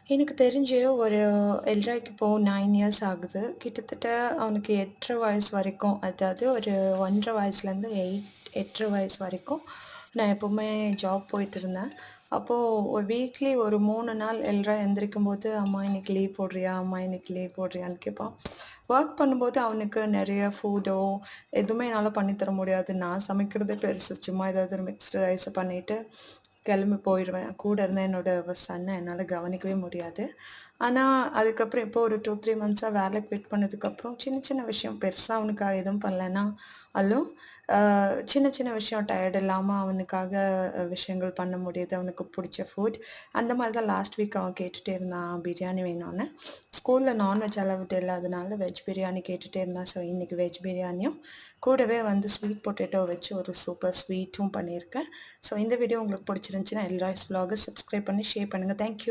எனக்கு தெரிஞ்சு ஒரு எல்ராய்க்கு இப்போ 9 இயர்ஸ் ஆகுது. கிட்டத்தட்ட அவனுக்கு 8 1/2 வயசு வரைக்கும், அதாவது ஒரு 1 1/2 வயசுலேருந்து 8 1/2 வயசு வரைக்கும் நான் எப்பவுமே ஜாப் போயிட்டுருந்தேன். அப்போ ஒரு வீக்லி ஒரு 3 நாள் எல்ரா எந்திரிக்கும்போது, "அம்மா இன்னைக்கு லீவ் போடுறியா? அம்மா இன்னைக்கு லீவ் போடுறியான்னு?" கேட்பான். ஒர்க் பண்ணும்போது அவனுக்கு நெறைய ஃபுட்டோ எதுவுமே என்னால பண்ணி தர முடியாது. நான் சமைக்கிறதே பெருசு. சும்மா ஏதாவது ஒரு மிக்ஸ்டு ரைஸ பண்ணிட்டு கிளம்பி போயிடுவேன். கூட இருந்த என்னோட சன்ன என்னால கவனிக்கவே முடியாது. ஆனா, அதுக்கப்புறம் இப்போ ஒரு 2, 3 மந்த்ஸா வேலை குவிட் பண்ணதுக்கப்புறம் சின்ன சின்ன விஷயம் பெருசா அவனுக்காக எதுவும் பண்ணலனாலும், சின்ன சின்ன விஷயம் டயர்ட் இல்லாம அவனுக்காக விஷயங்கள் பண்ண முடியுது. அவனுக்கு புடிச்ச ஃபுட். அந்த மாரி தான் லாஸ்ட் வீக் அவன் கேட்டுட்டே இருந்தான் பிரியாணி வேணும்னு. ஸ்கூல்ல நான்வெஜ் அலவுட் இல்லாதனால வெஜ் பிரியாணி கேட்டுட்டே இருந்தான். ஸோ இன்னைக்கு வெஜ் பிரியாணியும், கூடவே வந்து ஸ்வீட் பொட்டேட்டோ வச்சு ஒரு சூப்பர் ஸ்வீட்டும் பண்ணியிருக்கேன். ஸோ இந்த வீடியோ உங்களுக்கு பிடிச்சிருந்துச்சுன்னா எல்ராய்ஸ் விலாக சப்ஸ்கிரைப் பண்ணி ஷேர் பண்ணுங்க. Thank you.